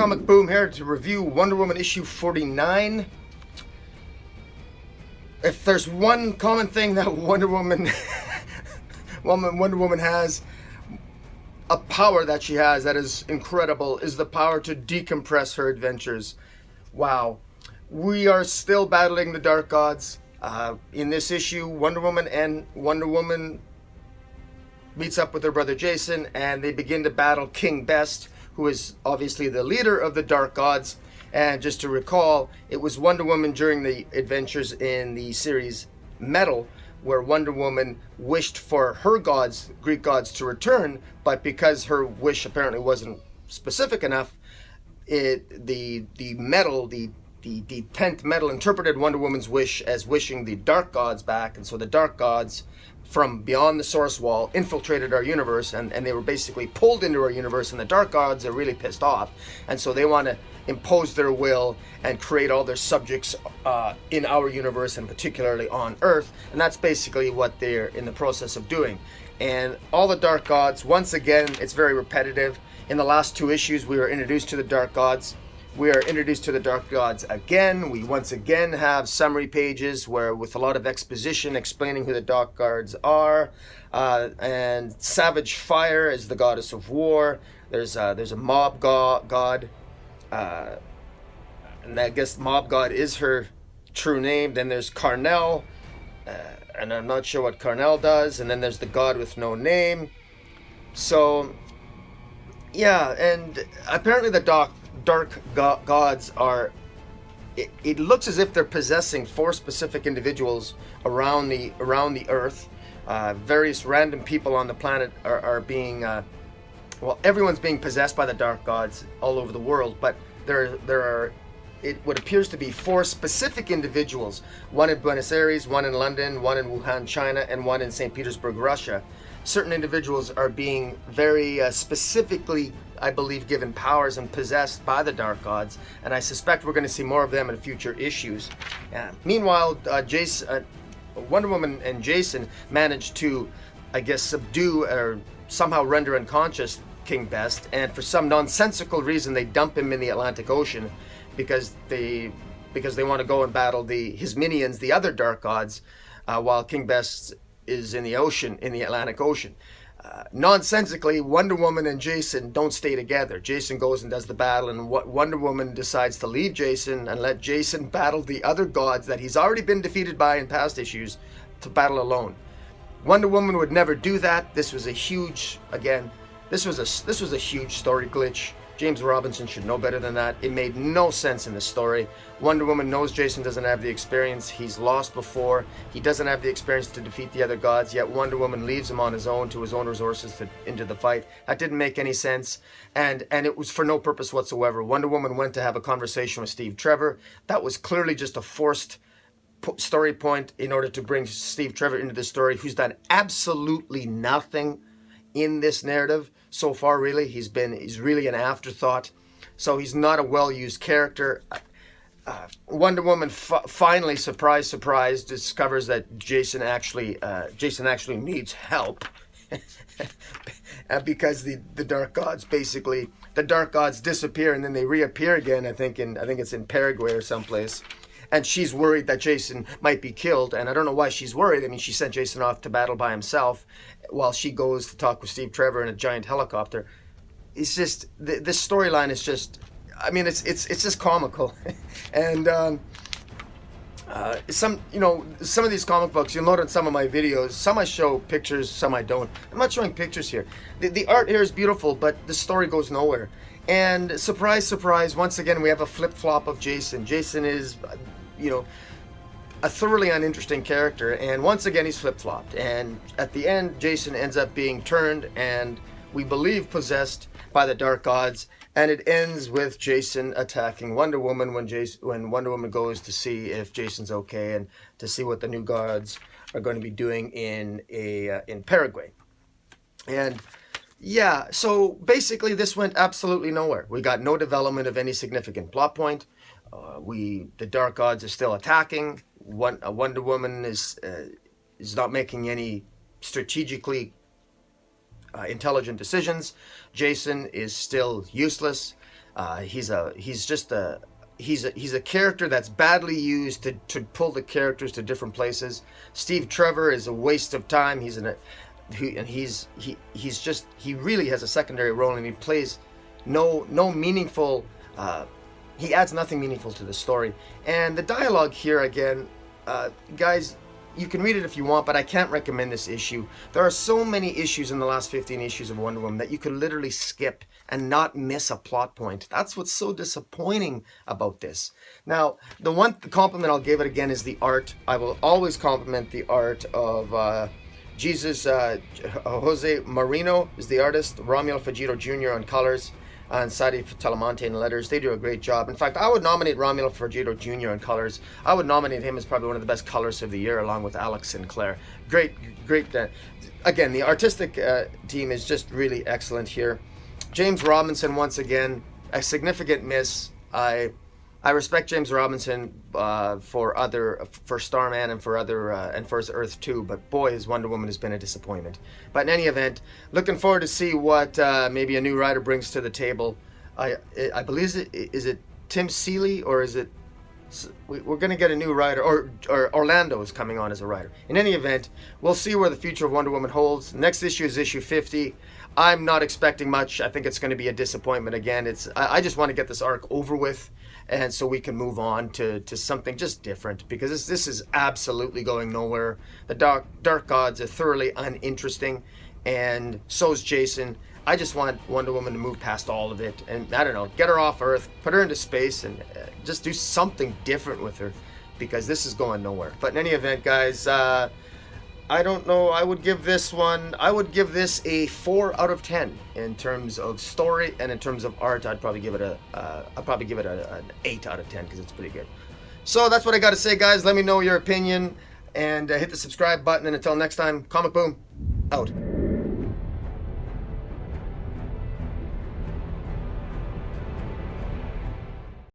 Comic Boom here to review Wonder Woman issue 49. If there's one common thing that Wonder Woman has, a power that she has that is incredible, is the power to decompress her adventures. Wow. We are still battling the Dark Gods. In this issue, Wonder Woman meets up with her brother Jason, and they begin to battle King Best, who is obviously the leader of the Dark Gods. And just to recall, it was Wonder Woman during the adventures in the series Metal, where Wonder Woman wished for her gods, Greek gods, to return, but because her wish apparently wasn't specific enough, the 10th Metal interpreted Wonder Woman's wish as wishing the Dark Gods back, and so the Dark Gods from beyond the Source Wall infiltrated our universe, and they were basically pulled into our universe, and the Dark Gods are really pissed off, and so they want to impose their will and create all their subjects in our universe, and particularly on Earth, and that's basically what they're in the process of doing. And all the Dark Gods, once again, it's very repetitive. In the last two issues, we were introduced to the Dark Gods. We are introduced to the Dark Gods again. We once again have summary pages where, with a lot of exposition explaining who the Dark Gods are, and Savage Fire is the goddess of war. There's a mob god, and I guess mob god is her true name. Then there's Carnell, and I'm not sure what Carnell does. And then there's the god with no name. So yeah, and apparently the Dark Gods are, it looks as if they're possessing 4 specific individuals around the Earth. Various random people on the planet are being, well, everyone's being possessed by the Dark Gods all over the world, but there are what appears to be 4 specific individuals, one in Buenos Aires, one in London, one in Wuhan, China, and one in St. Petersburg, Russia. Certain individuals are being very specifically, I believe, given powers and possessed by the Dark Gods, and I suspect we're going to see more of them in future issues. Meanwhile, Wonder Woman and Jason managed to, I guess, subdue or somehow render unconscious King Best, and for some nonsensical reason they dump him in the Atlantic Ocean because they want to go and battle his minions, the other Dark Gods, while King Best is in the ocean, in the Atlantic Ocean. Nonsensically, Wonder Woman and Jason don't stay together. Jason goes and does the battle, and Wonder Woman decides to leave Jason and let Jason battle the other gods that he's already been defeated by in past issues, to battle alone. Wonder Woman would never do that. This was a huge, again, this was a huge story glitch. James Robinson should know better than that. It made no sense in the story. Wonder Woman knows Jason doesn't have the experience. He's lost before. He doesn't have the experience to defeat the other gods, yet Wonder Woman leaves him on his own, to his own resources, into the fight. That didn't make any sense, and it was for no purpose whatsoever. Wonder Woman went to have a conversation with Steve Trevor. That was clearly just a forced story point in order to bring Steve Trevor into the story, who's done absolutely nothing in this narrative so far. Really, he's really an afterthought, so he's not a well-used character. Wonder Woman finally, surprise, discovers that Jason actually needs help, because the Dark Gods, basically, the Dark Gods disappear and then they reappear again. I think it's in Paraguay or someplace. And she's worried that Jason might be killed, and I don't know why she's worried. I mean, she sent Jason off to battle by himself while she goes to talk with Steve Trevor in a giant helicopter. It's just, this storyline is just, I mean, it's just comical. And some of these comic books, you'll note in some of my videos, some I show pictures, some I don't. I'm not showing pictures here. The art here is beautiful, but the story goes nowhere. And surprise, once again, we have a flip-flop of Jason. Jason is, a thoroughly uninteresting character, and once again he's flip-flopped. And at the end, Jason ends up being turned and, we believe, possessed by the Dark Gods, and it ends with Jason attacking Wonder Woman when Wonder Woman goes to see if Jason's okay and to see what the new gods are going to be doing in Paraguay. And yeah, so basically this went absolutely nowhere. We got no development of any significant plot point. The Dark Gods are still attacking. Wonder Woman is not making any strategically intelligent decisions. Jason is still useless. He's a character that's badly used to pull the characters to different places. Steve Trevor is a waste of time. He really has a secondary role, and he plays no meaningful. He adds nothing meaningful to the story. And the dialogue here, again, guys, you can read it if you want, but I can't recommend this issue. There are so many issues in the last 15 issues of Wonder Woman that you could literally skip and not miss a plot point. That's what's so disappointing about this. Now, the one compliment I'll give it again is the art. I will always compliment the art of Jose Marino is the artist, Romulo Fujito Jr. on colors, and Sadi Talamonte in letters. They do a great job. In fact, I would nominate Romulo Fujito Jr. in colors. I would nominate him as probably one of the best colorists of the year, along with Alex Sinclair. Great. Again, the artistic team is just really excellent here. James Robinson, once again, a significant miss. I respect James Robinson for Starman and for his Earth 2, but boy, his Wonder Woman has been a disappointment. But in any event, looking forward to see what maybe a new writer brings to the table. I believe is it Tim Seeley, or is it? We're going to get a new writer, or Orlando is coming on as a writer. In any event, we'll see where the future of Wonder Woman holds. Next issue is issue 50. I'm not expecting much. I think it's going to be a disappointment again. I just want to get this arc over with, and so we can move on to something just different, because this is absolutely going nowhere. The Dark Gods are thoroughly uninteresting, and so's Jason. I just want Wonder Woman to move past all of it, and I don't know, get her off Earth, put her into space, and just do something different with her, because this is going nowhere. But in any event, guys, I don't know. I would give this a 4 out of 10 in terms of story, and in terms of art, I'd probably give it an 8 out of 10, because it's pretty good. So that's what I got to say, guys. Let me know your opinion, and hit the subscribe button. And until next time, Comic Boom out.